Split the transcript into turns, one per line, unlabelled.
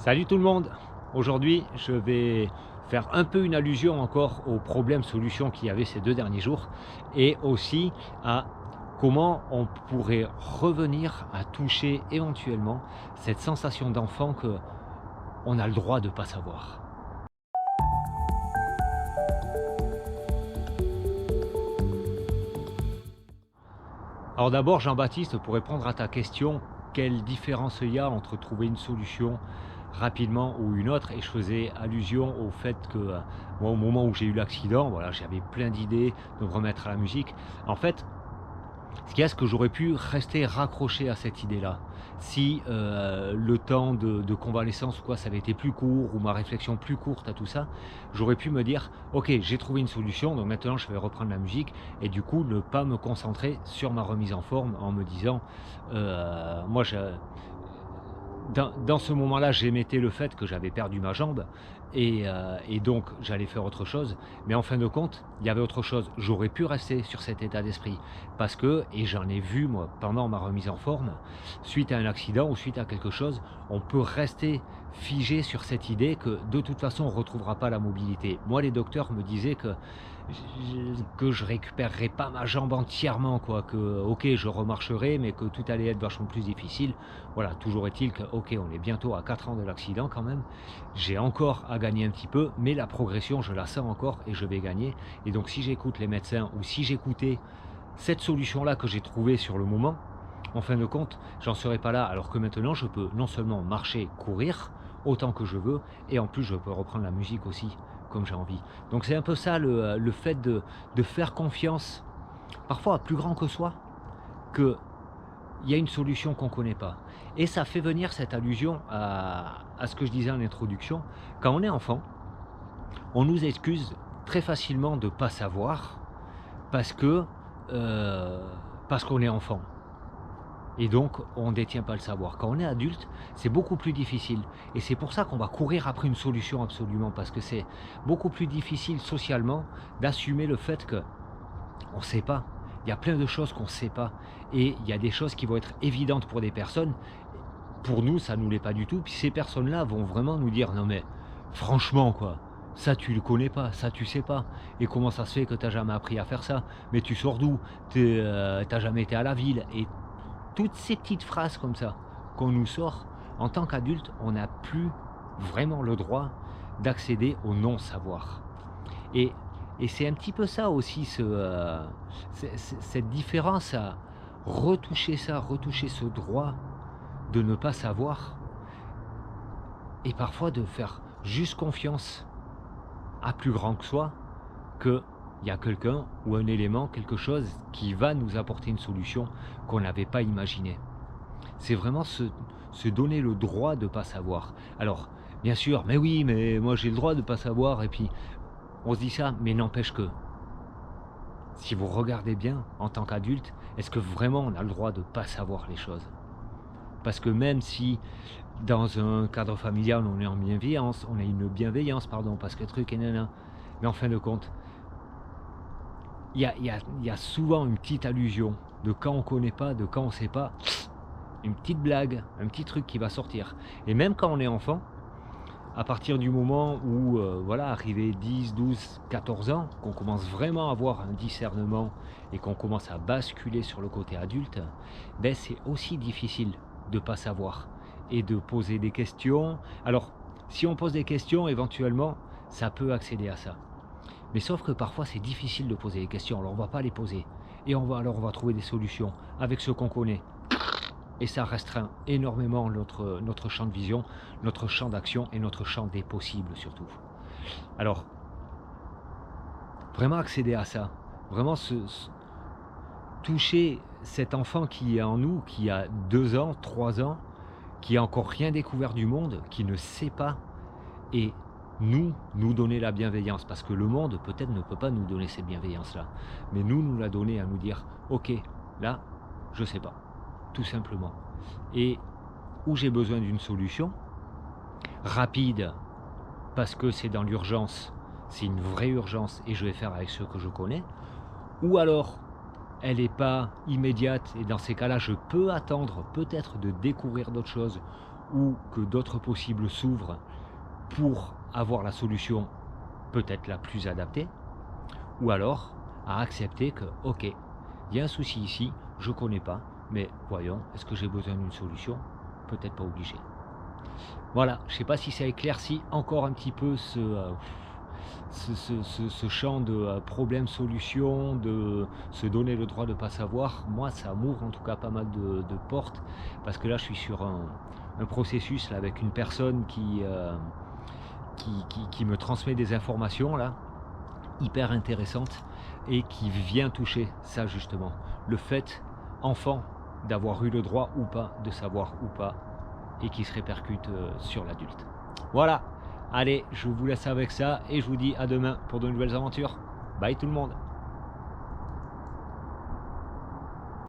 Salut tout le monde! Aujourd'hui, je vais faire un peu une allusion encore aux problèmes-solutions qu'il y avait ces 2 derniers jours et aussi à comment on pourrait revenir à toucher éventuellement cette sensation d'enfant qu'on a le droit de ne pas savoir. Alors d'abord, Jean-Baptiste, pour répondre à ta question, quelle différence il y a entre trouver une solution rapidement ou une autre? Et je faisais allusion au fait que moi, au moment où j'ai eu l'accident, voilà, j'avais plein d'idées de me remettre à la musique. En fait, ce qu'il y a, c'est que j'aurais pu rester raccroché à cette idée-là. Si le temps de convalescence ou quoi, ça avait été plus court ou ma réflexion plus courte à tout ça, j'aurais pu me dire: «OK, j'ai trouvé une solution, donc maintenant je vais reprendre la musique» et du coup ne pas me concentrer sur ma remise en forme en me disant, moi je dans ce moment-là, j'émettais le fait que j'avais perdu ma jambe et donc j'allais faire autre chose. Mais en fin de compte, il y avait autre chose. J'aurais pu rester sur cet état d'esprit parce que et j'en ai vu moi pendant ma remise en forme, suite à un accident ou suite à quelque chose, on peut rester figé sur cette idée que de toute façon on ne retrouvera pas la mobilité. Moi, les docteurs me disaient que je récupérerais pas ma jambe entièrement quoi, que OK, je remarcherai mais que tout allait être vachement plus difficile. Voilà, toujours est-il que, OK, on est bientôt à 4 ans de l'accident quand même. J'ai encore à gagner un petit peu, mais la progression, je la sens encore et je vais gagner. Et donc, si j'écoute les médecins ou si j'écoutais cette solution-là que j'ai trouvée sur le moment, en fin de compte, j'en serais pas là. Alors que maintenant, je peux non seulement marcher, courir autant que je veux, et en plus, je peux reprendre la musique aussi comme j'ai envie. Donc, c'est un peu ça le fait de faire confiance, parfois à plus grand que soi, que il y a une solution qu'on ne connaît pas. Et ça fait venir cette allusion à ce que je disais en introduction. Quand on est enfant, on nous excuse très facilement de ne pas savoir parce que parce qu'on est enfant. Et donc, on ne détient pas le savoir. Quand on est adulte, c'est beaucoup plus difficile. Et c'est pour ça qu'on va courir après une solution absolument, parce que c'est beaucoup plus difficile socialement d'assumer le fait que on ne sait pas. Il y a plein de choses qu'on ne sait pas. Et il y a des choses qui vont être évidentes pour des personnes. Pour nous, ça ne nous l'est pas du tout. Puis ces personnes-là vont vraiment nous dire: «Non mais franchement quoi, ça tu le connais pas, ça tu sais pas. Et comment ça se fait que tu as jamais appris à faire ça? Mais tu sors d'où? Tu es, jamais été à la ville?» et toutes ces petites phrases comme ça qu'on nous sort, en tant qu'adulte, on n'a plus vraiment le droit d'accéder au non-savoir. Et et c'est un petit peu ça aussi cette différence à retoucher ça, retoucher ce droit de ne pas savoir et parfois de faire juste confiance à plus grand que soi, qu'il y a quelqu'un ou un élément, quelque chose qui va nous apporter une solution qu'on n'avait pas imaginée. C'est vraiment se donner le droit de ne pas savoir. Alors, bien sûr, mais oui, mais moi j'ai le droit de ne pas savoir et puis on se dit ça, mais n'empêche que si vous regardez bien en tant qu'adulte, est-ce que vraiment on a le droit de ne pas savoir les choses? Parce que même si dans un cadre familial on est en bienveillance, on a une bienveillance, pardon, parce que truc et nana, mais en fin de compte, il y a souvent une petite allusion de quand on ne connaît pas, de quand on ne sait pas, une petite blague, un petit truc qui va sortir. Et même quand on est enfant, à partir du moment où, voilà, arrivé 10, 12, 14 ans, qu'on commence vraiment à avoir un discernement et qu'on commence à basculer sur le côté adulte, ben, c'est aussi difficile de ne pas savoir et de poser des questions. Alors, si on pose des questions, éventuellement, ça peut accéder à ça. Mais sauf que parfois, c'est difficile de poser des questions, alors on ne va pas les poser. Et on va trouver des solutions avec ce qu'on connaît. Et ça restreint énormément notre champ de vision, notre champ d'action et notre champ des possibles surtout. Alors, vraiment accéder à ça, vraiment toucher cet enfant qui est en nous, qui a 2 ans, 3 ans, qui a encore rien découvert du monde, qui ne sait pas, et nous donner la bienveillance. Parce que le monde peut-être ne peut pas nous donner cette bienveillance-là. Mais nous la donner à nous dire: «OK, là, je sais pas». Tout simplement. Et où j'ai besoin d'une solution rapide, parce que c'est dans l'urgence, c'est une vraie urgence et je vais faire avec ce que je connais, ou alors elle n'est pas immédiate et dans ces cas-là, je peux attendre peut-être de découvrir d'autres choses ou que d'autres possibles s'ouvrent pour avoir la solution peut-être la plus adaptée, ou alors à accepter que, ok, il y a un souci ici, je ne connais pas, mais voyons, est-ce que j'ai besoin d'une solution? Peut-être pas obligé. Voilà, je ne sais pas si ça éclaircit encore un petit peu ce champ de problème-solution, de se donner le droit de ne pas savoir. Moi, ça m'ouvre en tout cas pas mal de portes, parce que là, je suis sur un processus là, avec une personne qui me transmet des informations là, hyper intéressantes, et qui vient toucher ça justement. Le fait, enfant, d'avoir eu le droit ou pas de savoir ou pas, et qui se répercute sur l'adulte. Voilà, allez, je vous laisse avec ça, et je vous dis à demain pour de nouvelles aventures. Bye tout le monde.